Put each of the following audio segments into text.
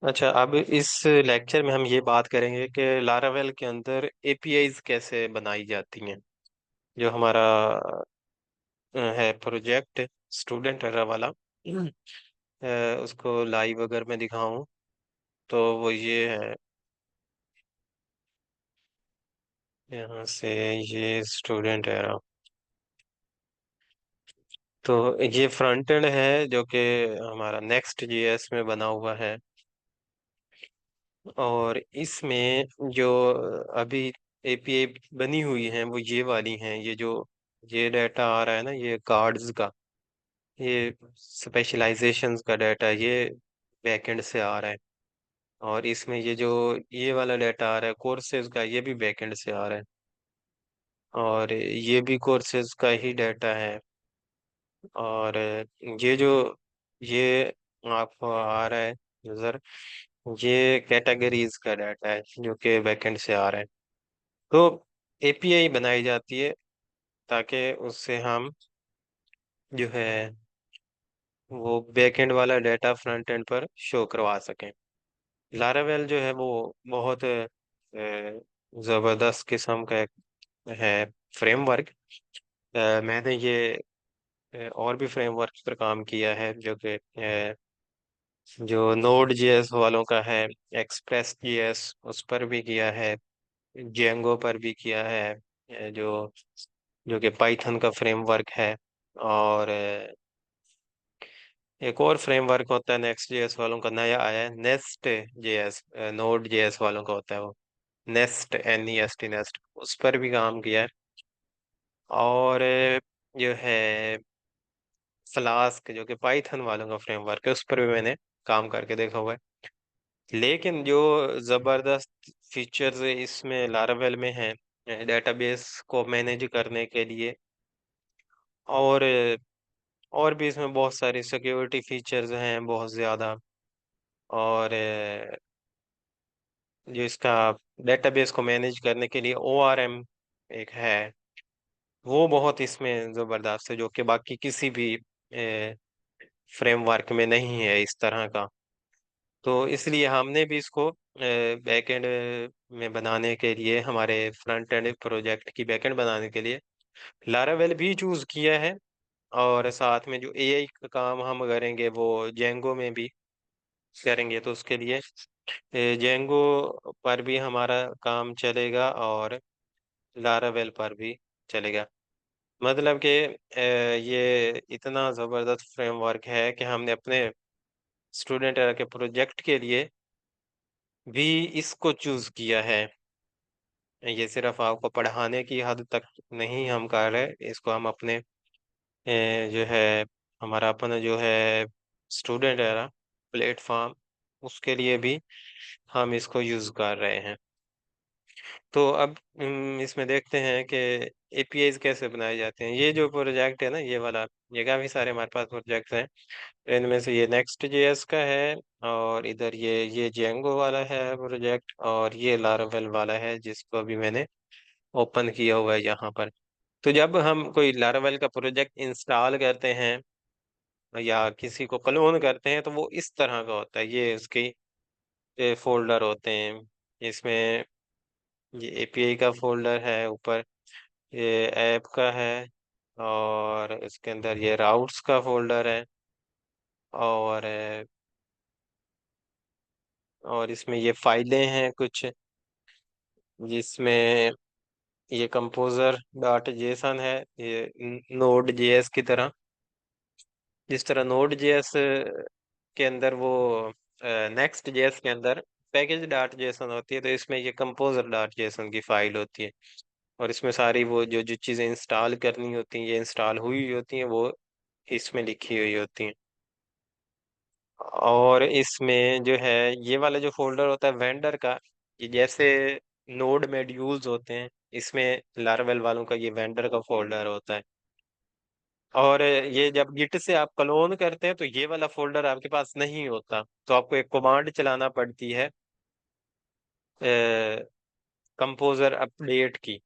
अच्छा, अब इस लेक्चर में हम ये बात करेंगे कि लारावेल के अंदर एपीआईज कैसे बनाई जाती हैं। जो हमारा है प्रोजेक्ट स्टूडेंट एरा वाला। उसको लाइव अगर मैं दिखाऊं तो वो ये है। यहाँ से ये स्टूडेंट एरा, तो ये फ्रंट एंड है जो कि हमारा नेक्स्ट जेएस में बना हुआ है। और इसमें जो अभी एपीआई बनी हुई है वो ये वाली हैं। ये जो ये डाटा आ रहा है ना, ये कार्ड्स का, ये स्पेशलाइजेशंस का डाटा, ये बैकएंड से आ रहा है। और इसमें ये जो ये वाला डाटा आ रहा है कोर्सेज का, ये भी बैकएंड से आ रहा है। और ये भी कोर्सेज का ही डाटा है। और ये जो ये आपको आ रहा है यूजर, ये कैटेगरीज का डाटा है जो कि बैकएंड से आ रहा है। तो एपीआई बनाई जाती है ताकि उससे हम जो है वो बैकएंड वाला डाटा फ्रंट एंड पर शो करवा सकें। लारावेल जो है वो बहुत जबरदस्त किस्म का एक है फ्रेमवर्क। मैंने ये और भी फ्रेमवर्क पर काम किया है जो कि जो नोड जेएस वालों का है, एक्सप्रेस जेएस उस पर भी किया है, जेंगो पर भी किया है। जो जो कि पाइथन का फ्रेमवर्क है। और एक और फ्रेमवर्क होता है नेक्स्ट जेएस वालों का, नया आया है नेस्ट जेएस, नोड जेएस वालों का होता है वो, नेस्ट NEST नेस्ट, उस पर भी काम किया है। और जो है फ्लास्क जो कि पाइथन वालों का फ्रेमवर्क है, उस पर भी मैंने काम करके देखा हुआ है। लेकिन जो जबरदस्त फीचर्स इसमें लारावेल में है डेटाबेस को मैनेज करने के लिए, और और भी इसमें बहुत सारी सिक्योरिटी फीचर्स हैं बहुत ज़्यादा। और जो इसका डेटाबेस को मैनेज करने के लिए ORM एक है, वो बहुत इसमें ज़बरदस्त है जो कि बाकी किसी भी फ्रेमवर्क में नहीं है इस तरह का। तो इसलिए हमने भी इसको बैकएंड में बनाने के लिए, हमारे फ्रंट एंड प्रोजेक्ट की बैकएंड बनाने के लिए लारावेल भी चूज किया है। और साथ में जो एआई का काम हम करेंगे वो जेंगो में भी करेंगे, तो उसके लिए जेंगो पर भी हमारा काम चलेगा और लारावेल पर भी चलेगा। मतलब कि ये इतना ज़बरदस्त फ्रेमवर्क है कि हमने अपने स्टूडेंट के प्रोजेक्ट के लिए भी इसको चूज किया है। ये सिर्फ आपको पढ़ाने की हद तक नहीं हम कर रहे, इसको हम अपने जो है हमारा अपना जो है स्टूडेंट है ना प्लेटफॉर्म, उसके लिए भी हम इसको यूज कर रहे हैं। तो अब इसमें देखते हैं कि एपीआईज कैसे बनाए जाते हैं। ये जो प्रोजेक्ट है ना ये वाला, ये काफी सारे हमारे पास प्रोजेक्ट्स हैं। इनमें से ये नेक्स्ट जेएस का है, और इधर ये जेंगो वाला है प्रोजेक्ट, और ये लारावेल वाला है जिसको अभी मैंने ओपन किया हुआ है यहाँ पर। तो जब हम कोई लारावेल का प्रोजेक्ट इंस्टॉल करते हैं या किसी को क्लोन करते हैं तो वो इस तरह का होता है। ये उसके फोल्डर होते हैं। इसमें ये एपीआई का फोल्डर है ऊपर, ये ऐप का है, और इसके अंदर ये राउट्स का फोल्डर है। और और इसमें ये फाइलें हैं कुछ, जिसमें ये कंपोजर डॉट जेसन है, ये नोड जेएस की तरह। जिस तरह नोड जेएस के अंदर वो नेक्स्ट जेएस के अंदर पैकेज डॉट जेसन होती है, तो इसमें ये कंपोजर डॉट जेसन की फाइल होती है। और इसमें सारी वो जो जो चीज़ें इंस्टॉल करनी होती हैं, ये इंस्टॉल हुई होती हैं, वो इसमें लिखी हुई होती हैं। और इसमें जो है ये वाला जो फोल्डर होता है वेंडर का, ये जैसे नोड मॉड्यूल्स होते हैं, इसमें लारावेल वालों का ये वेंडर का फोल्डर होता है। और ये जब गिट से आप क्लोन करते हैं तो ये वाला फोल्डर आपके पास नहीं होता, तो आपको एक कमांड चलाना पड़ती है कंपोजर अपडेट की,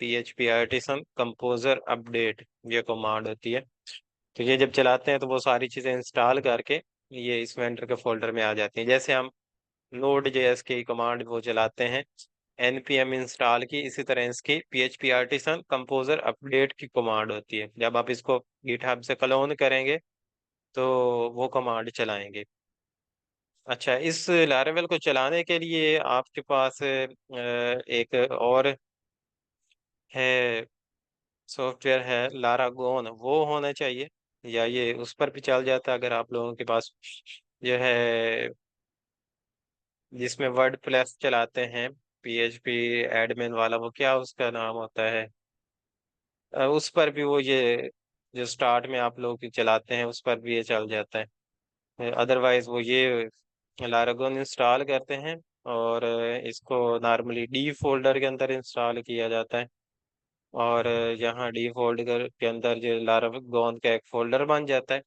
PHP आर्टिसन कंपोजर अपडेट, ये कमांड होती है। तो ये जब चलाते हैं तो वो सारी चीज़ें इंस्टॉल करके ये इस वेंडर के फोल्डर में आ जाती हैं। जैसे हम नोड जेएस की कमांड वो चलाते हैं, npm इंस्टॉल की। इसी तरह इसकी php आर्टिसन कंपोजर अपडेट की कमांड होती है। जब आप इसको गिटहब से क्लोन करेंगे तो वो कमांड चलाएंगे। अच्छा, इस लारावेल को चलाने के लिए आपके पास एक और है सॉफ्टवेयर है लारागोन, वो होना चाहिए। या ये उस पर भी चल जाता है अगर आप लोगों के पास जो है, जिसमें वर्ड प्लेस चलाते हैं, पीएचपी एडमिन वाला, वो क्या उसका नाम होता है, उस पर भी वो ये जो स्टार्ट में आप लोग चलाते हैं उस पर भी ये चल जाता है। अदरवाइज वो ये लारागोन इंस्टॉल करते हैं और इसको नॉर्मली डी फोल्डर के अंदर इंस्टॉल किया जाता है। और यहाँ डी फोल्डर के अंदर जो लारागोन का एक फोल्डर बन जाता है।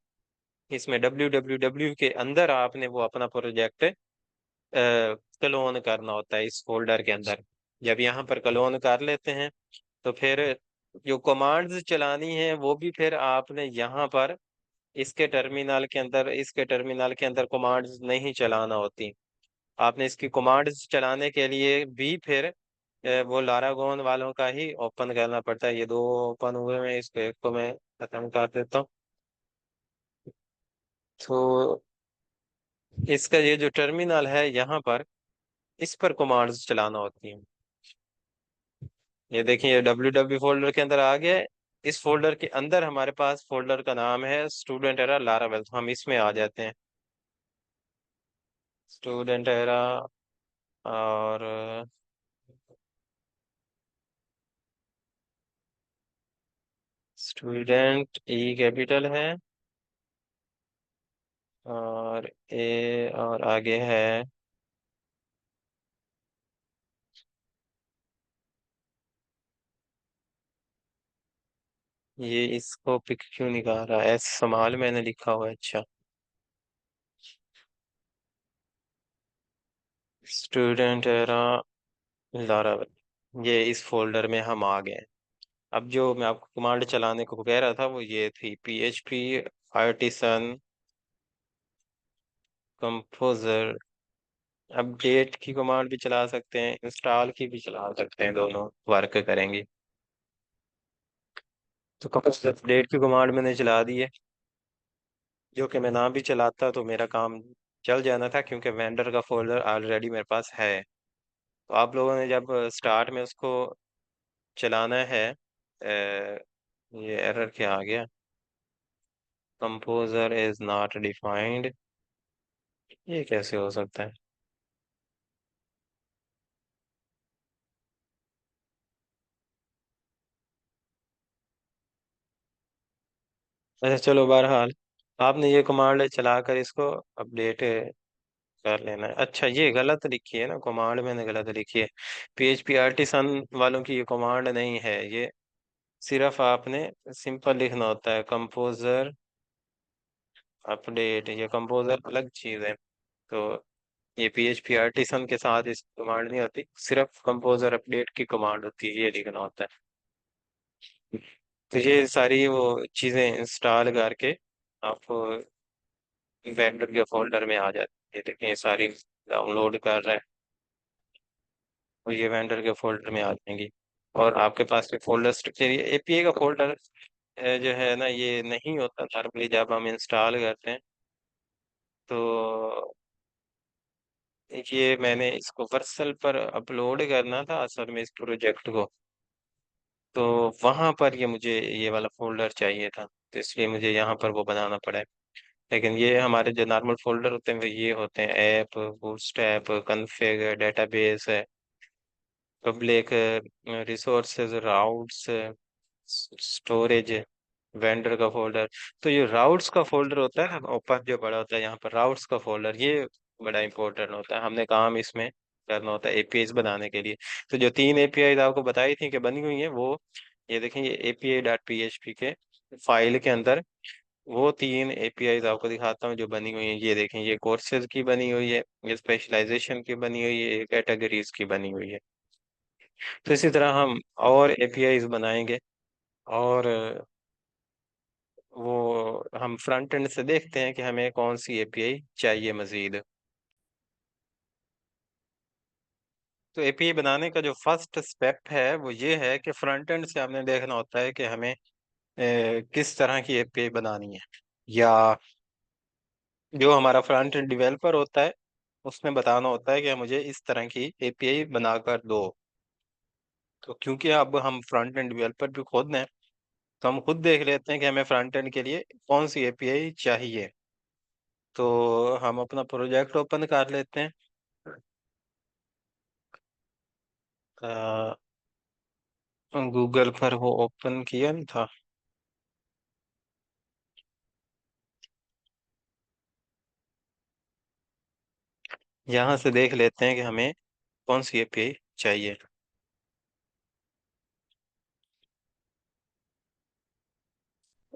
इसमें www के अंदर आपने वो अपना प्रोजेक्ट क्लोन करना होता है इस फोल्डर के अंदर। जब यहाँ पर क्लोन कर लेते हैं तो फिर जो कमांड्स चलानी है वो भी फिर आपने यहाँ पर इसके टर्मिनल के अंदर कमांड्स नहीं चलाना होती। आपने इसकी कमांड्स चलाने के लिए भी फिर वो लारागोन वालों का ही ओपन करना पड़ता है। ये दो ओपन हुए हैं, इसको एक को मैं खत्म कर देता हूँ। तो इसका ये जो टर्मिनल है यहाँ पर, इस पर कमांड्स चलाना होती हैं। ये देखिए, ये www फोल्डर के अंदर आ गया है। इस फोल्डर के अंदर हमारे पास फोल्डर का नाम है स्टूडेंट एरा लारावेल, तो हम इसमें आ जाते हैं। स्टूडेंट एरा और स्टूडेंट ई कैपिटल है और ए और आगे है। ये इसको पिक क्यों निकाल रहा है, ऐसे संभाल मैंने लिखा हुआ है। अच्छा, स्टूडेंट एरा लारावेल, ये इस फोल्डर में हम आ गए हैं। अब जो मैं आपको कमांड चलाने को कह रहा था वो ये थी, PHP आर्टिसन कंपोजर। अपडेट की कमांड भी चला सकते हैं, इंस्टॉल की भी चला सकते हैं, दोनों वर्क करेंगी। तो कंपोजर अपडेट की कमांड मैंने चला दी है, जो कि मैं ना भी चलाता तो मेरा काम चल जाना था, क्योंकि वेंडर का फोल्डर ऑलरेडी मेरे पास है। तो आप लोगों ने जब स्टार्ट में उसको चलाना है, ये एरर क्या आ गया, कंपोजर इज नॉट डिफाइंड, ये कैसे हो सकता है। अच्छा चलो, बहरहाल आपने ये कमांड चलाकर इसको अपडेट कर लेना है। अच्छा, ये गलत लिखी है ना कमांड, मैंने गलत लिखी है। PHP आर्टिसन वालों की ये कमांड नहीं है ये, सिर्फ आपने सिंपल लिखना होता है कंपोजर अपडेट। ये कंपोजर अलग चीज है। तो ये PHP आर्टिसन के साथ इस कमांड नहीं होती, सिर्फ कंपोजर अपडेट की कमांड होती है, ये लिखना होता है। तो ये सारी वो चीजें इंस्टॉल करके आपको वेंडर के फोल्डर में आ जाती है। देखिए, ये सारी डाउनलोड कर रहे हैं, तो ये वेंडर के फोल्डर में आ जाएंगी। और आपके पास ये फोल्डर स्ट्रक्चर, ये API का फोल्डर जो है ना, ये नहीं होता नॉर्मली जब हम इंस्टॉल करते हैं। तो ये मैंने इसको वर्सल पर अपलोड करना था असल में, इस प्रोजेक्ट को। तो वहां पर ये मुझे ये वाला फोल्डर चाहिए था, तो इसलिए मुझे यहाँ पर वो बनाना पड़ा है। लेकिन ये हमारे जो नॉर्मल फोल्डर होते हैं वो ये होते हैं, ऐप, बूटस्ट्रैप, कॉन्फ़िग, डेटाबेस है, public, resources, routes, storage, vendor का फोल्डर। तो ये राउट्स का फोल्डर होता है ना ऊपर जो बड़ा होता है, यहाँ पर राउट्स का फोल्डर, ये बड़ा इंपॉर्टेंट होता है। हमने काम इसमें करना होता है एपीआई बनाने के लिए। तो जो 3 API आपको बताई थी कि बनी हुई है, वो ये देखें, ये API.php के फाइल के अंदर वो 3 API आपको दिखाता हूँ जो बनी हुई है। ये देखें, ये कोर्सेज की बनी हुई है, ये स्पेशलाइजेशन की बनी हुई है, ये कैटेगरीज की बनी हुई है। तो इसी तरह हम और APIs बनाएंगे। और वो हम फ्रंट एंड से देखते हैं कि हमें कौन सी API चाहिए मजीद। तो एपीआई बनाने का जो फर्स्ट स्टेप है वो ये है कि फ्रंट एंड से हमने देखना होता है कि हमें किस तरह की एपीआई बनानी है, या जो हमारा फ्रंट एंड डेवलपर होता है उसने बताना होता है कि मुझे इस तरह की एपीआई बनाकर दो। तो क्योंकि अब हम फ्रंट एंड डेवलपर भी खुद हैं, तो हम खुद देख लेते हैं कि हमें फ्रंट एंड के लिए कौन सी एपीआई चाहिए। तो हम अपना प्रोजेक्ट ओपन कर लेते हैं। गूगल पर वो ओपन किया नहीं था। यहाँ से देख लेते हैं कि हमें कौन सी एपीआई चाहिए।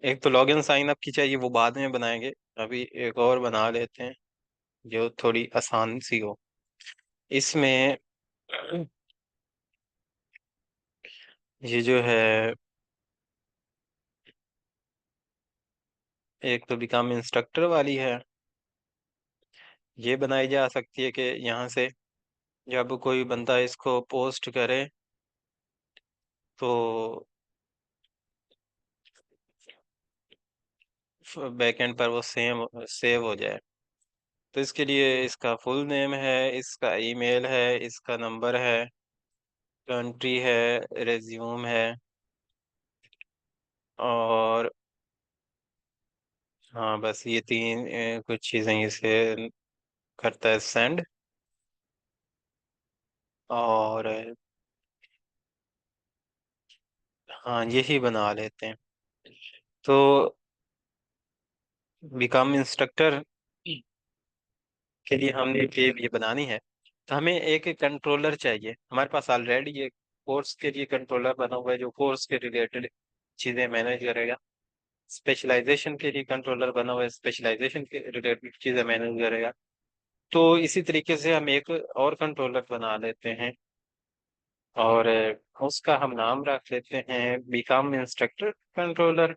एक तो लॉगिन साइन अप की चाहिए, वो बाद में बनाएंगे। अभी एक और बना लेते हैं जो थोड़ी आसान सी हो। इसमें ये जो है, एक तो बिकम इंस्ट्रक्टर वाली है, ये बनाई जा सकती है कि यहाँ से जब कोई बंदा इसको पोस्ट करे तो बैकएंड पर वो सेम सेव हो जाए। तो इसके लिए इसका फुल नेम है, इसका ईमेल है, इसका नंबर है, कंट्री है, रेज्यूम है, और हाँ बस ये तीन कुछ चीज़ें इसे करता है सेंड। और हाँ यही बना लेते हैं। तो बिकम इंस्ट्रक्टर के लिए हमने ये बनानी है, तो हमें एक कंट्रोलर चाहिए। हमारे पास ऑलरेडी ये कोर्स के लिए कंट्रोलर बना हुआ है जो कोर्स के रिलेटेड चीज़ें मैनेज करेगा। स्पेशलाइजेशन के लिए कंट्रोलर बना हुआ है, स्पेशलाइजेशन के रिलेटेड चीज़ें मैनेज करेगा। तो इसी तरीके से हम एक और कंट्रोलर बना लेते हैं, और उसका हम नाम रख लेते हैं बिकम इंस्ट्रक्टर कंट्रोलर।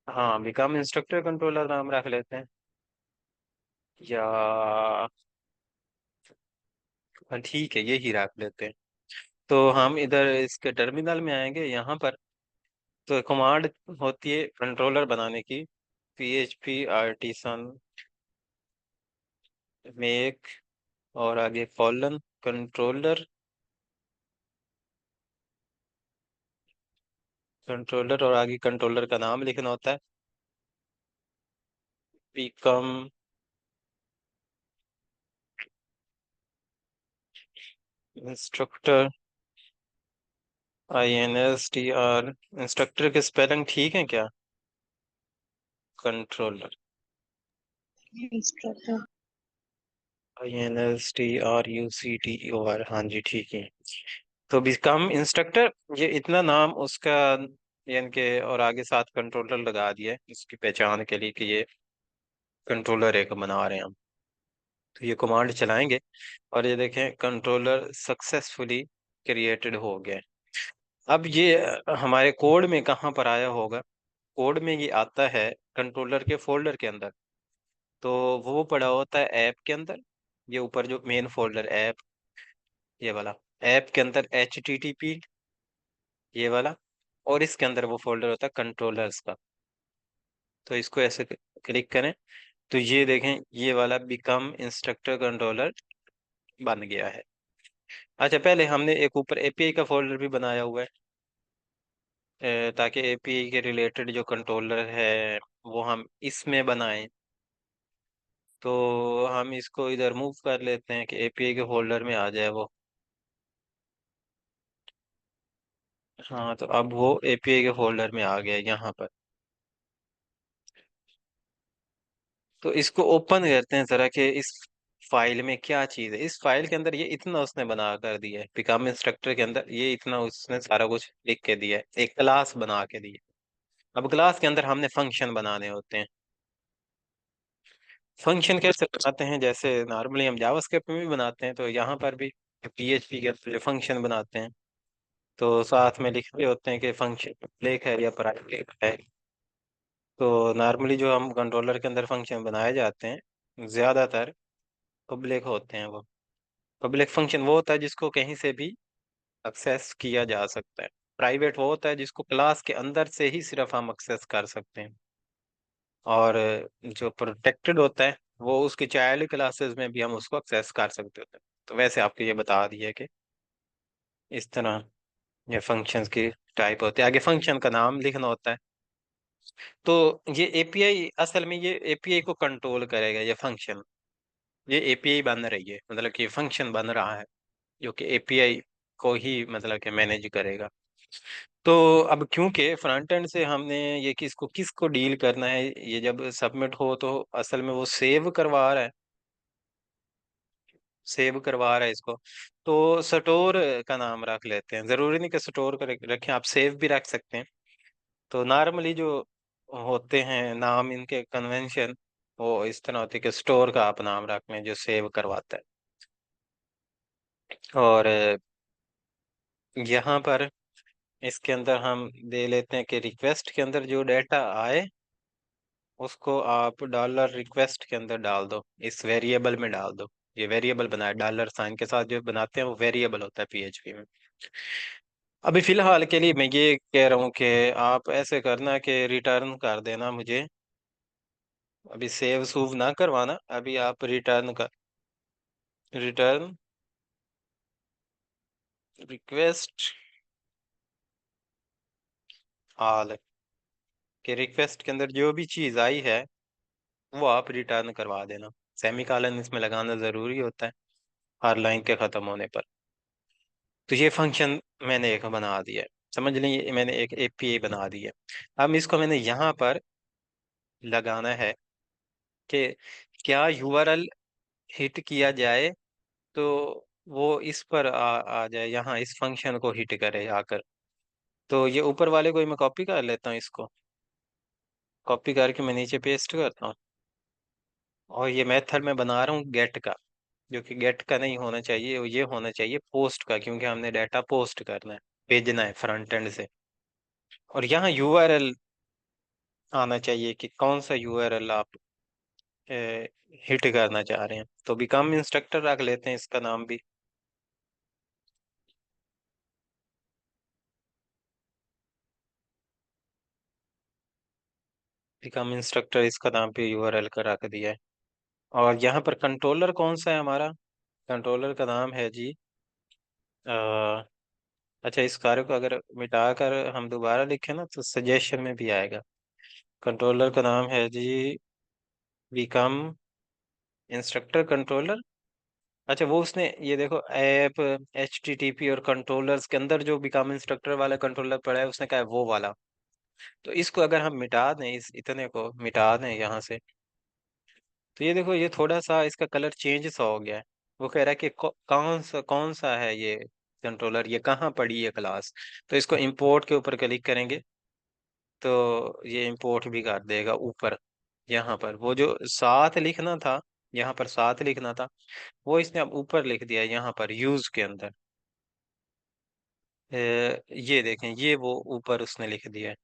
हाँ बिकम इंस्ट्रक्टर कंट्रोलर नाम रख लेते हैं। या हाँ, ठीक है यही रख लेते हैं। तो हम इधर इसके टर्मिनल में आएंगे यहाँ पर। तो कमांड होती है कंट्रोलर बनाने की, PHP आर्टिसन मेक, और आगे कॉलन कंट्रोलर, कंट्रोलर और आगे कंट्रोलर का नाम लिखना होता है। बिकम इंस्ट्रक्टर, INSTR, इंस्ट्रक्टर के स्पेलिंग ठीक है क्या? Controller, instructor. INSTRUCTOR, हाँ जी ठीक है। तो बिकम इंस्ट्रक्टर, ये इतना नाम उसका, यानी कि और आगे साथ कंट्रोलर लगा दिया है इसकी पहचान के लिए कि ये कंट्रोलर एक बना रहे हैं हम। तो ये कमांड चलाएंगे और ये देखें कंट्रोलर सक्सेसफुली क्रिएटेड हो गया। अब ये हमारे कोड में कहाँ पर आया होगा? कोड में ये आता है कंट्रोलर के फोल्डर के अंदर। तो वो पड़ा होता है ऐप के अंदर, ये ऊपर जो मेन फोल्डर ऐप, ये वाला ऐप के अंदर HTTP, ये वाला, और इसके अंदर वो फोल्डर होता है कंट्रोलर्स का। तो इसको ऐसे क्लिक करें तो ये देखें ये वाला बिकम इंस्ट्रक्टर कंट्रोलर बन गया है। अच्छा पहले हमने एक ऊपर API का फोल्डर भी बनाया हुआ है, ताकि API के रिलेटेड जो कंट्रोलर है वो हम इसमें बनाएं। तो हम इसको इधर मूव कर लेते हैं कि API के फोल्डर में आ जाए वो। हाँ तो अब वो API के फोल्डर में आ गया यहाँ पर। तो इसको ओपन करते हैं जरा कि इस फाइल में क्या चीज़ है। इस फाइल के अंदर ये इतना उसने बना कर दिया है, पिकाम इंस्ट्रक्टर के अंदर ये इतना उसने सारा कुछ लिख के दिया है, एक क्लास बना के दी है। अब क्लास के अंदर हमने फंक्शन बनाने होते हैं। फंक्शन कैसे बनाते हैं? जैसे नॉर्मली हम जावास्क्रिप्ट में भी बनाते हैं, तो यहाँ पर भी PHP के अंदर फंक्शन बनाते हैं तो साथ में लिख रहे होते हैं कि फंक्शन पब्लिक है या प्राइवेट है। तो नॉर्मली जो हम कंट्रोलर के अंदर फंक्शन बनाए जाते हैं ज्यादातर पब्लिक होते हैं वो। पब्लिक फंक्शन वो होता है जिसको कहीं से भी एक्सेस किया जा सकता है। प्राइवेट वो होता है जिसको क्लास के अंदर से ही सिर्फ हम एक्सेस कर सकते हैं। और जो प्रोटेक्टेड होता है वो उसके चाइल्ड क्लासेस में भी हम उसको एक्सेस कर सकते होते हैं। तो वैसे आपको ये बता दिया कि इस तरह ये फंक्शंस की टाइप होती है। आगे फंक्शन का नाम लिखना होता है। तो ये एपीआई असल में ये एपीआई को कंट्रोल करेगा। ये फंक्शन, ये एपीआई बन रही है, मतलब कि फंक्शन बन रहा है जो कि एपीआई को ही मतलब कि मैनेज करेगा। तो अब क्योंकि फ्रंट एंड से हमने ये किसको किसको डील करना है, ये जब सबमिट हो तो असल में वो सेव करवा रहा है, सेव करवा रहा है इसको। तो स्टोर का नाम रख लेते हैं, जरूरी नहीं कि स्टोर कर रखें, आप सेव भी रख सकते हैं। तो नॉर्मली जो होते हैं नाम इनके कन्वेंशन वो इस तरह होते हैं कि स्टोर का आप नाम रख लें जो सेव करवाता है। और यहाँ पर इसके अंदर हम दे लेते हैं कि रिक्वेस्ट के अंदर जो डाटा आए उसको आप डॉलर रिक्वेस्ट के अंदर डाल दो, इस वेरिएबल में डाल दो। ये वेरिएबल बनाया डॉलर साइन के साथ जो बनाते हैं वो वेरिएबल होता है पीएचपी में। अभी फिलहाल के लिए मैं ये कह रहा हूँ कि आप ऐसे करना कि रिटर्न कर देना मुझे, अभी सेव सूव ना करवाना, अभी आप रिटर्न कर, रिटर्न रिक्वेस्ट ऑल के रिक्वेस्ट के अंदर जो भी चीज आई है वो आप रिटर्न करवा देना। सेमीकोलन इसमें लगाना जरूरी होता है हर लाइन के खत्म होने पर। तो ये फंक्शन मैंने एक बना दिया है, समझ लें ये मैंने एक एपीआई बना दी है। अब इसको मैंने यहाँ पर लगाना है कि क्या यूआरएल हिट किया जाए तो वो इस पर आ जाए, यहाँ इस फंक्शन को हिट करे आकर। तो ये ऊपर वाले को ही मैं कॉपी कर लेता हूँ, इसको कॉपी करके मैं नीचे पेस्ट करता हूँ। और ये मेथड मैं बना रहा हूँ गेट का, जो कि गेट का नहीं होना चाहिए, ये होना चाहिए पोस्ट का, क्योंकि हमने डाटा पोस्ट करना है, भेजना है फ्रंट एंड से। और यहाँ यूआरएल आना चाहिए कि कौन सा यूआरएल आप हिट करना चाह रहे हैं। तो बिकम इंस्ट्रक्टर रख लेते हैं इसका नाम भी। बिकम इंस्ट्रक्टर इसका नाम भी यूआरएल का रख दिया है। और यहाँ पर कंट्रोलर कौन सा है हमारा, कंट्रोलर का नाम है जी अच्छा, इस कार्य को अगर मिटाकर हम दोबारा लिखें ना तो सजेशन में भी आएगा। कंट्रोलर का नाम है जी बिकम इंस्ट्रक्टर कंट्रोलर। अच्छा वो उसने ये देखो ऐप HTTP और कंट्रोलर्स के अंदर जो बिकम इंस्ट्रक्टर वाला कंट्रोलर पड़ा है उसने कहा है वो वाला। तो इसको अगर हम मिटा दें, इस इतने को मिटा दें यहाँ से, तो ये देखो ये थोड़ा सा इसका कलर चेंज सा हो गया है। वो कह रहा है कि कौन सा है ये कंट्रोलर, ये कहाँ पड़ी है क्लास। तो इसको इंपोर्ट के ऊपर क्लिक करेंगे तो ये इंपोर्ट भी कर देगा ऊपर। यहाँ पर वो जो साथ लिखना था, यहाँ पर साथ लिखना था वो इसने अब ऊपर लिख दिया है यहाँ पर यूज के अंदर। ये देखें ये वो ऊपर उसने लिख दिया है,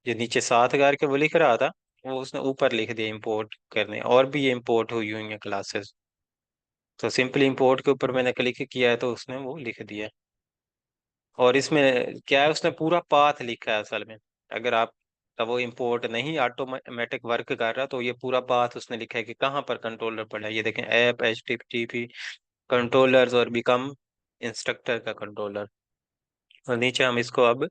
जो नीचे साथ करके वो लिख रहा था वो उसने ऊपर लिख दिया इंपोर्ट करने। और भी ये इंपोर्ट हुई हुई हैं क्लासेस, तो सिंपली इंपोर्ट के ऊपर मैंने क्लिक किया है तो उसने वो लिख दिया है। और इसमें क्या है, उसने पूरा पाथ लिखा है असल में। अगर आप का वो इंपोर्ट नहीं ऑटोमेटिक वर्क कर रहा तो ये पूरा पाथ उसने लिखा है कि कहाँ पर कंट्रोलर पड़ा है। ये देखें ऐप HTTP कंट्रोलर्स और बिकम इंस्ट्रक्टर का कंट्रोलर। और नीचे हम इसको अब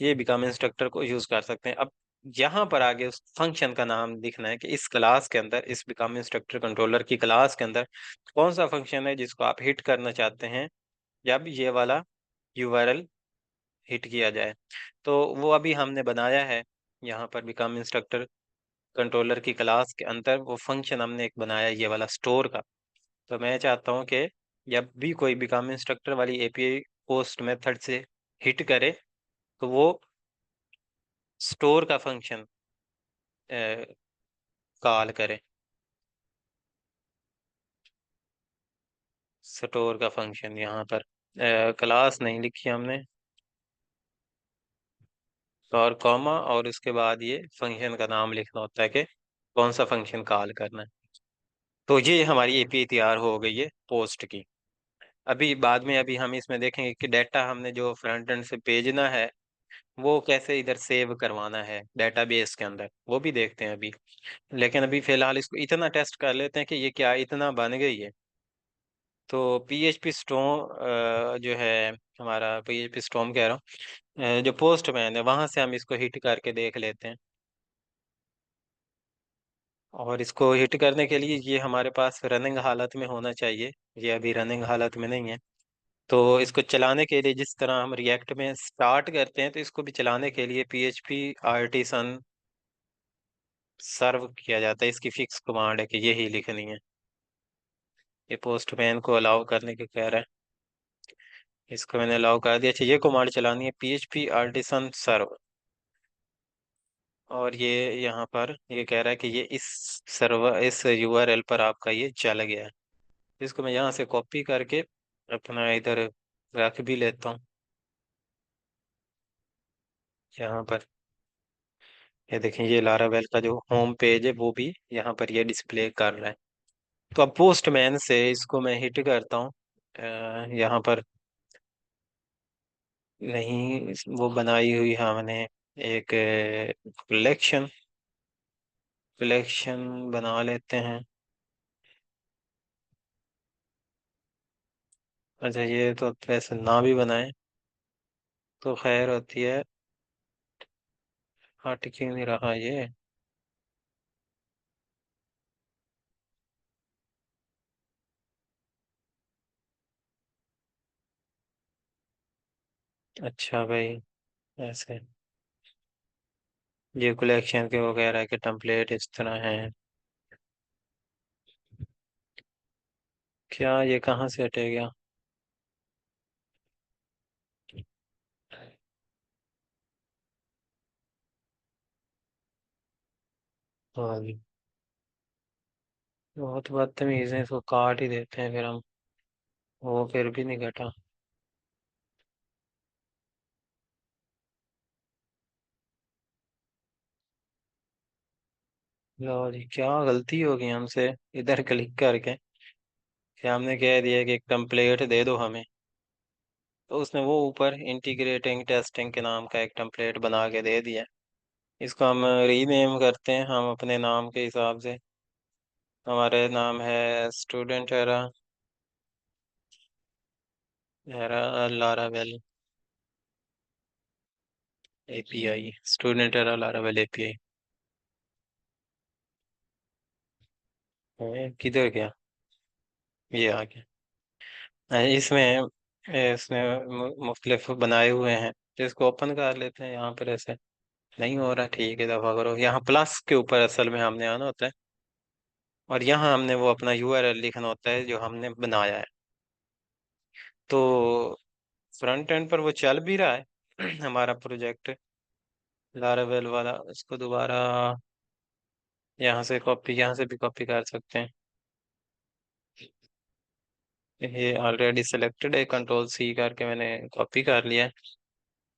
ये बिकम इंस्ट्रक्टर को यूज कर सकते हैं। अब यहाँ पर आगे उस फंक्शन का नाम लिखना है कि इस क्लास के अंदर, इस बिकम इंस्ट्रक्टर कंट्रोलर की क्लास के अंदर कौन सा फंक्शन है जिसको आप हिट करना चाहते हैं जब ये वाला यूआरएल हिट किया जाए। तो वो अभी हमने बनाया है यहाँ पर बिकम इंस्ट्रक्टर कंट्रोलर की क्लास के अंदर वो फंक्शन हमने एक बनाया ये वाला स्टोर का। तो मैं चाहता हूँ कि जब भी कोई बिकम इंस्ट्रक्टर वाली एपीआई पोस्ट मेथड से हिट करे तो वो स्टोर का फंक्शन कॉल करे, स्टोर का फंक्शन यहाँ पर क्लास नहीं लिखी हमने, और कॉमा और उसके बाद ये फंक्शन का नाम लिखना होता है कि कौन सा फंक्शन कॉल करना है। तो ये हमारी एपीआई तैयार हो गई है पोस्ट की। अभी बाद में अभी हम इसमें देखेंगे कि डाटा हमने जो फ्रंट एंड से भेजना है वो कैसे इधर सेव करवाना है डेटाबेस के अंदर, वो भी देखते हैं अभी। लेकिन अभी फिलहाल इसको इतना टेस्ट कर लेते हैं कि ये क्या इतना बन गई है। तो पीएचपी स्टोम जो है, हमारा पीएचपी स्टोम कह रहा हूँ, जो पोस्टमैन है वहां से हम इसको हिट करके देख लेते हैं। और इसको हिट करने के लिए ये हमारे पास रनिंग हालत में होना चाहिए। ये अभी रनिंग हालत में नहीं है। तो इसको चलाने के लिए जिस तरह हम रिएक्ट में स्टार्ट करते हैं, तो इसको भी चलाने के लिए पीएचपी आर्टिसन सर्व किया जाता है। इसकी फिक्स कमांड है कि यही लिखनी है। ये पोस्टमैन को अलाउ करने के कह रहा है। इसको मैंने अलाउ कर दिया। अच्छा, ये कमांड चलानी है पीएचपी आर्टिसन सर्व। और ये यहाँ पर ये कह रहा है कि ये इस यूआरएल पर आपका ये चल गया है। इसको मैं यहाँ से कॉपी करके अपना इधर रख भी लेता हूँ। यहाँ पर ये देखें, ये लारावेल का जो होम पेज है वो भी यहाँ पर ये डिस्प्ले कर रहा है। तो अब पोस्टमैन से इसको मैं हिट करता हूँ। यहाँ पर नहीं, वो बनाई हुई हमने एक कलेक्शन बना लेते हैं। अच्छा, ये तो वैसे ना भी बनाए तो खैर होती है। हाँ, टिक ही नहीं रहा ये। अच्छा भाई, ऐसे ये कलेक्शन के वगैरह के टेम्पलेट इस तरह हैं। क्या ये कहाँ से हटे गया? हाँ जी, बहुत बदतमीज है, इसको काट ही देते हैं फिर हम। वो फिर भी नहीं घटा। लो जी, क्या गलती होगी हमसे इधर क्लिक करके कि हमने कह दिया कि एक टेम्पलेट दे दो हमें। तो उसने वो ऊपर इंटीग्रेटिंग टेस्टिंग के नाम का एक टेम्पलेट बना के दे दिया। इसको हम रीनेम करते हैं हम अपने नाम के हिसाब से। हमारे नाम है student era, era Laravel API, student era Laravel API. किधर गया? ये आ गया। इसमें इसमें मुख्तलिफ बनाए हुए हैं, तो इसको ओपन कर लेते हैं। यहाँ पर ऐसे नहीं हो रहा, ठीक है दफा करो। यहाँ प्लस के ऊपर असल में हमने आना होता है, और यहाँ हमने वो अपना यूआरएल लिखना होता है जो हमने बनाया है। तो फ्रंट एंड पर वो चल भी रहा है हमारा प्रोजेक्ट लारावेल वाला। इसको दोबारा यहाँ से कॉपी, यहाँ से भी कॉपी कर सकते हैं। ये ऑलरेडी सिलेक्टेड है, कंट्रोल सी करके मैंने कॉपी कर लिया है।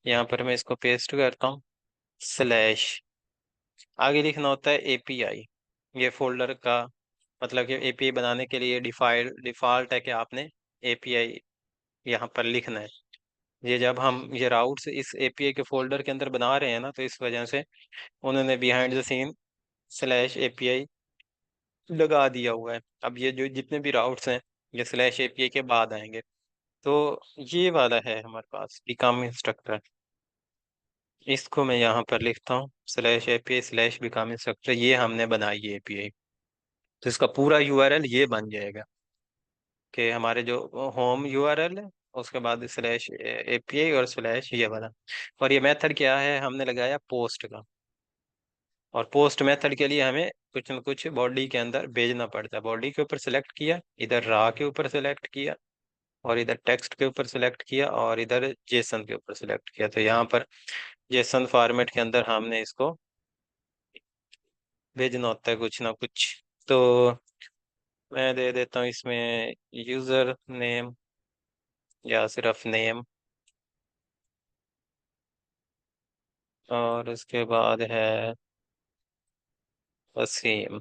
यहाँ पर मैं इसको पेस्ट करता हूँ। स्लैश आगे लिखना होता है एपीआई। ये फोल्डर का मतलब कि एपीआई बनाने के लिए डिफॉल्ट है कि आपने एपीआई यहाँ पर लिखना है। ये जब हम ये राउट्स इस एपीआई के फोल्डर के अंदर बना रहे हैं ना, तो इस वजह से उन्होंने behind the scene slash API लगा दिया हुआ है। अब ये जो जितने भी राउट्स हैं ये स्लैश एपीआई के बाद आएंगे। तो ये वाला है हमारे पास बिकम इंस्ट्रक्टर। इसको मैं यहाँ पर लिखता हूँ slash API slash become instructor. ये हमने बनाई है एपीआई। तो इसका पूरा यूआरएल ये बन जाएगा कि हमारे जो होम यूआरएल है, उसके बाद स्लैश एपीआई और स्लैश ये वाला। और ये मेथड क्या है, हमने लगाया पोस्ट का। और पोस्ट मेथड के लिए हमें कुछ न कुछ बॉडी के अंदर भेजना पड़ता है। बॉडी के ऊपर सेलेक्ट किया, इधर रा के ऊपर सेलेक्ट किया, और इधर टेक्स्ट के ऊपर सेलेक्ट किया, और इधर जेसन के ऊपर सेलेक्ट किया। तो यहाँ पर जेसन फॉर्मेट के अंदर हमने इसको भेजना होता है कुछ ना कुछ। तो मैं दे देता हूँ इसमें यूजर नेम या सिर्फ नेम, और उसके बाद है वसीम।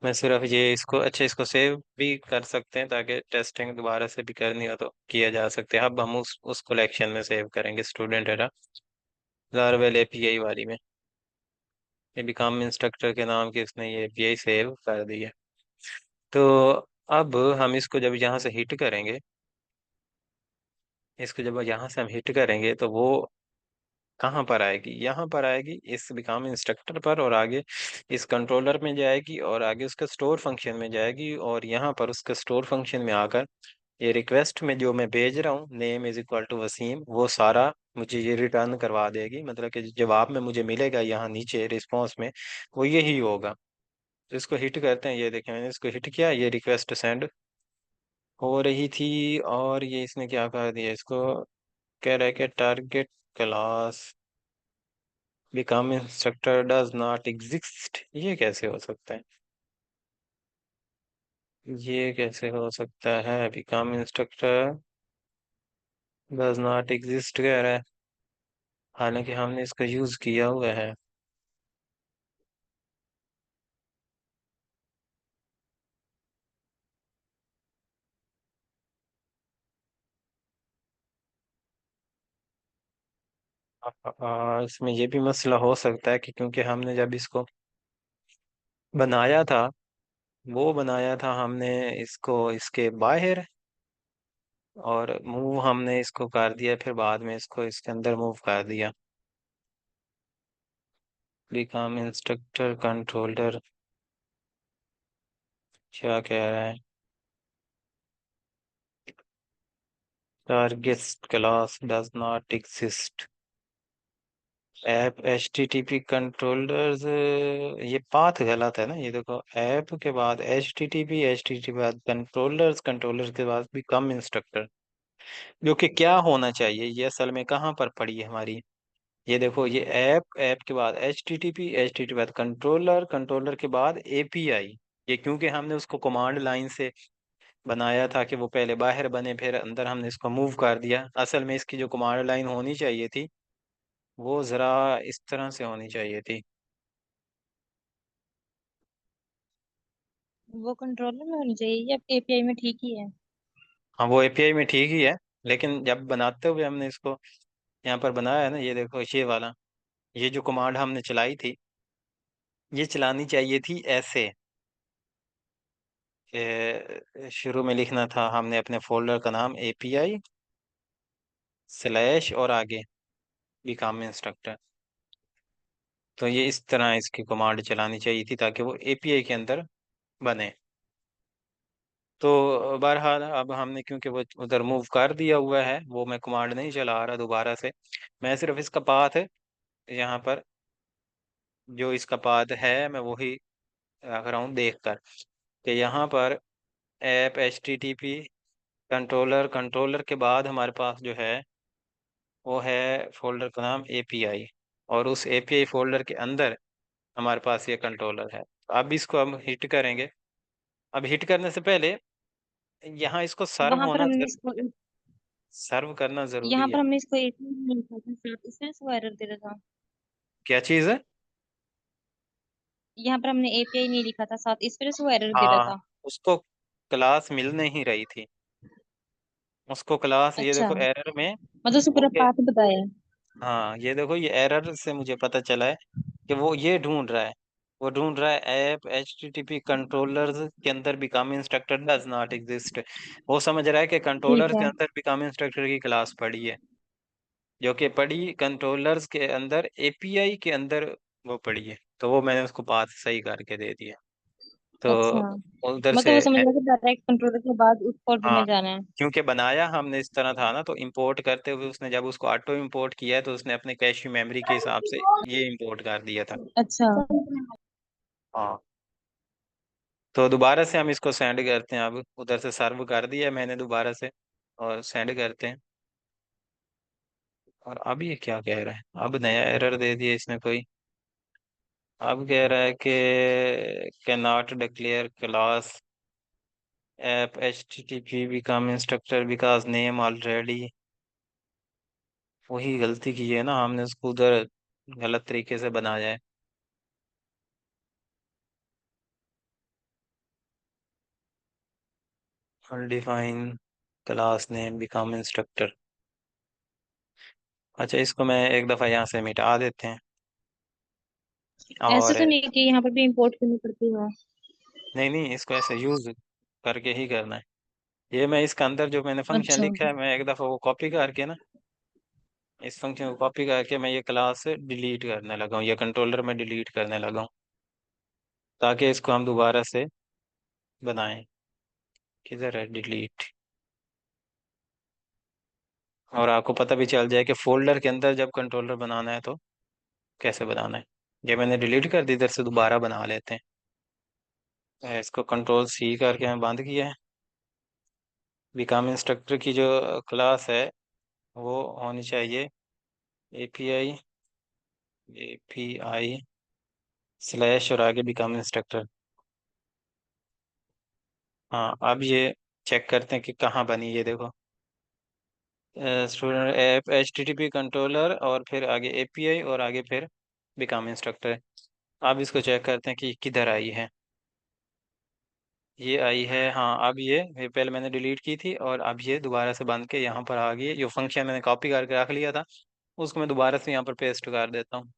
मैं सिर्फ ये इसको, अच्छा इसको सेव भी कर सकते हैं ताकि टेस्टिंग दोबारा से भी करनी हो तो किया जा सकते हैं। अब हम उस कलेक्शन में सेव करेंगे, स्टूडेंट है ना, लारवेल एपीआई वाली में। ये बिकॉम इंस्ट्रक्टर के नाम की इसने ये एपीआई सेव कर दी है। तो अब हम इसको जब यहाँ से हिट करेंगे, इसको जब यहाँ से हम हिट करेंगे तो वो कहाँ पर आएगी, यहाँ पर आएगी इस बिकॉम इंस्ट्रक्टर पर, और आगे इस कंट्रोलर में जाएगी, और आगे उसके स्टोर फंक्शन में जाएगी, और यहाँ पर उसके स्टोर फंक्शन में आकर ये रिक्वेस्ट में जो मैं भेज रहा हूँ name is equal to Wasim, वो सारा मुझे ये रिटर्न करवा देगी। मतलब कि जवाब में मुझे मिलेगा यहाँ नीचे रिस्पॉन्स में, वो यही होगा। तो इसको हिट करते हैं, ये देखें मैंने इसको हिट किया, ये रिक्वेस्ट सेंड हो रही थी, और ये इसने क्या कर दिया, इसको कह रहा है कि target class become instructor does not exist. ये कैसे हो सकता है, ये कैसे हो सकता है, become instructor does not exist कह रहा है, हालांकि हमने इसका यूज किया हुआ है। इसमें ये भी मसला हो सकता है कि क्योंकि हमने जब इसको बनाया था, वो बनाया था हमने इसको इसके बाहर, और मूव हमने इसको कर दिया, फिर बाद में इसको इसके अंदर मूव कर दिया। बिकम इंस्ट्रक्टर कंट्रोलर क्या कह रहा है, target class does not exist, app H T T P controllers, ये पाथ गलत है ना, ये देखो ऐप के बाद H T T P, H T T बाद कंट्रोलर्स, कंट्रोलर के बाद भी कम इंस्ट्रक्टर, जो कि क्या होना चाहिए, ये असल में कहाँ पर पड़ी है हमारी। ये देखो ये ऐप, ऐप के बाद H T T P, H T T बाद कंट्रोलर, कंट्रोलर के बाद एपीआई। ये क्योंकि हमने उसको कमांड लाइन से बनाया था कि वो पहले बाहर बने फिर अंदर, हमने इसको मूव कर दिया। असल में इसकी जो कमांड लाइन होनी चाहिए थी वो जरा इस तरह से होनी चाहिए थी। वो कंट्रोलर में होनी चाहिए या एपीआई में ठीक ही है? हाँ वो एपीआई में ठीक ही है, लेकिन जब बनाते हुए हमने इसको यहाँ पर बनाया है ना, ये देखो ये वाला, ये जो कमांड हमने चलाई थी, ये चलानी चाहिए थी ऐसे शुरू में लिखना था हमने अपने फोल्डर का नाम एपीआई स्लैश और आगे बिकॉम इंस्ट्रक्टर। तो ये इस तरह इसकी कमांड चलानी चाहिए थी ताकि वो एपीआई के अंदर बने। तो बहरहाल अब हमने क्योंकि वो उधर मूव कर दिया हुआ है, वो मैं कमांड नहीं चला रहा दोबारा से, मैं सिर्फ इसका पाथ है यहाँ पर, जो इसका पाथ है मैं वही रख रहा हूँ देख कर कि यहाँ पर app H T T P controller, controller के बाद हमारे पास जो है वो है फोल्डर का नाम एपीआई, और उस एपीआई फोल्डर के अंदर हमारे पास ये कंट्रोलर है। अब इसको हम हिट करेंगे। अब हिट करने से पहले यहाँ इसको सर्व वहां पर होना हमने इसको, जरूरी है, सर्व करना जरूरी यहाँ है। पर हमने इसको एक नहीं लिखा था साथ, इसमें इसको एरर दे रहा था। क्या चीज़ है? यहाँ पर हमने एपीआई नहीं लिखा था साथ, इस वजह से वो एरर दे रहा हाँ, था। उसको क्लास मिल नहीं रही थी, उसको क्लास, ये अच्छा, देखो एरर में मतलब उसे वो पूरा क्या, पाथ बताया है। हाँ ये देखो ये एरर से मुझे पता चला है कि वो ये ढूंढ रहा है, वो ढूंढ रहा है app H T T P controllers के अंदर become instructor does not exist. वो समझ रहा है कि ठीक कंट्रोलर्स के है। अंदर बिकम इंस्ट्रक्टर की क्लास पड़ी है, जो कि पड़ी कंट्रोलर्स के अंदर एपीआई के अंदर वो पड़ी है, तो वो मैंने उसको पाथ सही करके दे दिया। अच्छा, तो उधर मतलब से, वो समझ रहा है कि डायरेक्ट कंट्रोलर के बाद उस फोल्डर हाँ में जाना है। क्योंकि बनाया हमने इस तरह था ना, तो इंपोर्ट करते हुए उसने जब उसको ऑटो इंपोर्ट किया है तो उसने अपने कैश मेमोरी के हिसाब से ये इंपोर्ट कर दिया था। अच्छा, हाँ, तो दोबारा से हम इसको सेंड करते हैं, अब उधर से सर्व कर दिया मैंने दोबारा से, और सेंड करते हैं। और अब ये क्या कह रहा है, अब नया एरर दे दिया इसने कोई। अब कह रहा है कि can not declare class app H T T P become instructor because name already, वही गलती की है ना हमने, उसको उधर गलत तरीके से बनाया है। Define class name become instructor. अच्छा, इसको मैं एक दफ़ा यहाँ से मिटा देते हैं। ऐसे और तो नहीं कि यहाँ पर भी इंपोर्ट करनी पड़ती हो। नहीं नहीं, इसको ऐसे यूज करके ही करना है। ये मैं इसका अंदर जो मैंने फंक्शन अच्छा। लिखा है, मैं एक दफ़ा वो कॉपी करके ना, इस फंक्शन को कॉपी करके मैं ये क्लास डिलीट करने लगा हूँ, ये कंट्रोलर में डिलीट करने लगा हूँ, ताकि इसको हम दोबारा से बनाएं। किधर है डिलीट? और आपको पता भी चल जाए कि फोल्डर के अंदर जब कंट्रोलर बनाना है तो कैसे बनाना है। ये मैंने डिलीट कर दी, इधर से दोबारा बना लेते हैं। इसको कंट्रोल सी करके मैं बंद किया है। बिकम इंस्ट्रक्टर की जो क्लास है वो होनी चाहिए एपीआई, एपीआई स्लैश और आगे बिकम इंस्ट्रक्टर। हाँ, अब ये चेक करते हैं कि कहाँ बनी, ये देखो, student app H T T P controller और फिर आगे एपीआई और आगे फिर बिकम इंस्ट्रक्टर। अब इसको चेक करते हैं कि किधर आई है। ये आई है, हाँ। अब ये पहले मैंने डिलीट की थी और अब ये दोबारा से बंद के यहाँ पर आ गई है। जो फंक्शन मैंने कॉपी करके रख लिया था उसको मैं दोबारा से यहाँ पर पेस्ट कर देता हूँ,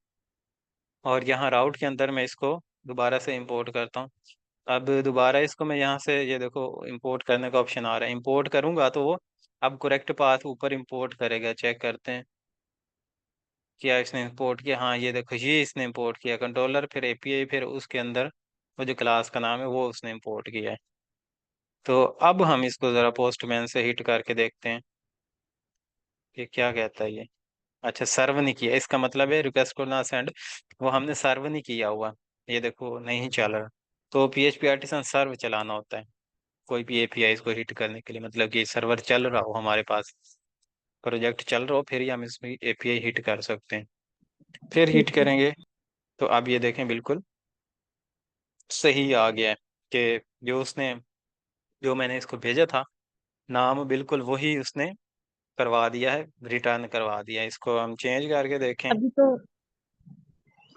और यहाँ राउट के अंदर मैं इसको दोबारा से इंपोर्ट करता हूँ। अब दोबारा इसको मैं यहाँ से, ये देखो इंपोर्ट करने का ऑप्शन आ रहा है। इंपोर्ट करूंगा तो वो अब करेक्ट पाथ ऊपर इंपोर्ट करेगा। चेक करते हैं क्या इसने इंपोर्ट किया। हाँ, ये देखो, ये इसने इंपोर्ट किया कंट्रोलर, फिर एपीआई, फिर उसके अंदर वो जो क्लास का नाम है वो उसने इंपोर्ट किया है। तो अब हम इसको ज़रा पोस्टमैन से हिट करके देखते हैं कि क्या कहता है ये। अच्छा, सर्व नहीं किया, इसका मतलब है रिक्वेस्ट को ना सेंड, वो हमने सर्व नहीं किया हुआ। ये देखो नहीं चल रहा। तो पीएचपी आर्टिसन सर्व चलाना होता है कोई भी एपीआई को हिट करने के लिए, मतलब कि सर्वर चल रहा हो हमारे पास, प्रोजेक्ट चल रहा हो, फिर ही हम इसमें एपीआई हिट कर सकते हैं। फिर हिट ठीक है। करेंगे तो अब ये देखें बिल्कुल सही आ गया है कि जो मैंने इसको भेजा था नाम बिल्कुल वही उसने करवा दिया है, रिटर्न करवा दिया है। इसको हम चेंज करके देखें। अभी तो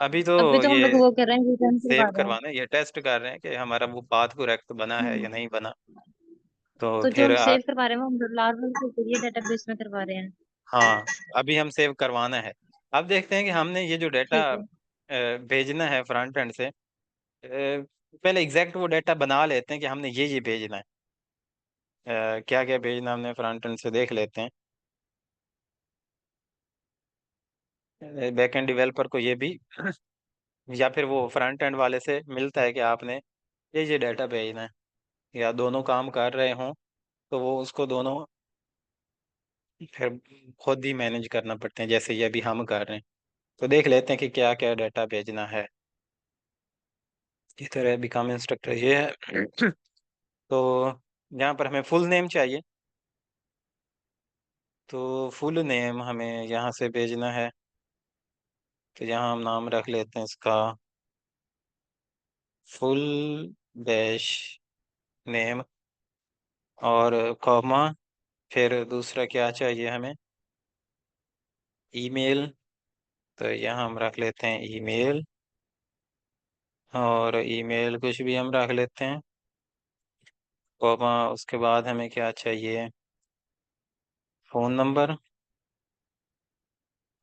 अभी तो अभी तो हम लोग ये वो कर रहे हैं, रिटर्न करवा सेव रहे हैं। करवाना है, ये टेस्ट कर रहे हैं कि हमारा वो पाथ करेक्ट बना है या हम्म। नहीं बना। तो तो जो फिर हम सेव करवा रहे हैं वो हम लार्वल के जरिए डेटाबेस में करवा रहे हैं। हाँ, अभी हम सेव करवाना है। अब देखते हैं कि हमने ये जो डाटा ठीक है। भेजना है फ्रंट एंड से, पहले एग्जैक्ट वो डाटा बना लेते हैं कि हमने ये भेजना है। क्या क्या भेजना हमने फ्रंट एंड से देख लेते हैं। बैक एंड डेवलपर को ये भी या फिर वो फ्रंट एंड वाले से मिलता है कि आपने ये डाटा भेजना है, या दोनों काम कर रहे हों तो वो उसको दोनों फिर खुद ही मैनेज करना पड़ते हैं, जैसे ये अभी हम कर रहे हैं। तो देख लेते हैं कि क्या क्या डाटा भेजना है। इस तरह बिकम इंस्ट्रक्टर ये है। तो यहाँ पर हमें फुल नेम चाहिए, तो फुल नेम हमें यहाँ से भेजना है। तो यहाँ हम नाम रख लेते हैं इसका फुल डैश नेम, और कॉमा, फिर दूसरा क्या चाहिए हमें, ईमेल। तो यहाँ हम रख लेते हैं ईमेल, और ईमेल कुछ भी हम रख लेते हैं, कॉमा। उसके बाद हमें क्या चाहिए, फ़ोन नंबर।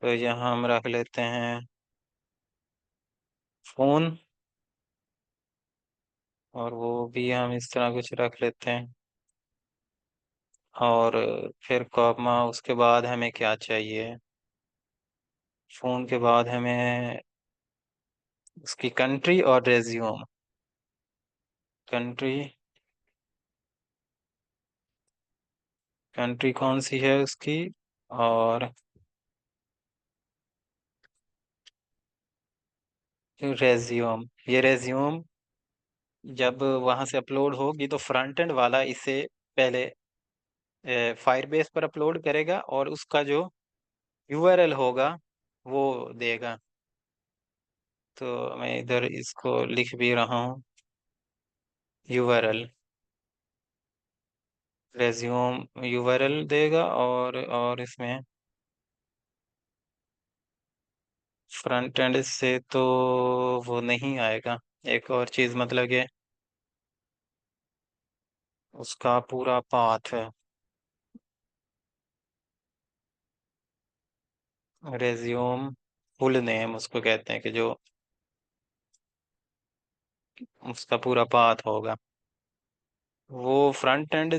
तो यहाँ हम रख लेते हैं फ़ोन, और वो भी हम इस तरह कुछ रख लेते हैं। और फिर कॉमा, उसके बाद हमें क्या चाहिए, फ़ोन के बाद हमें उसकी कंट्री और रेज्यूम। कंट्री, कंट्री कौन सी है उसकी, और रेज्यूम। ये रेज्यूम जब वहां से अपलोड होगी तो फ्रंट एंड वाला इसे पहले फायरबेस पर अपलोड करेगा, और उसका जो यूआरएल होगा वो देगा। तो मैं इधर इसको लिख भी रहा हूँ, यूआरएल, रेज्यूम यूआरएल देगा। और इसमें फ्रंट एंड से तो वो नहीं आएगा। एक और चीज़ मतलब कि उसका पूरा पाथ है। रेज्यूम फुल नेम उसको कहते हैं, कि जो उसका पूरा पाथ होगा। वो फ्रंट एंड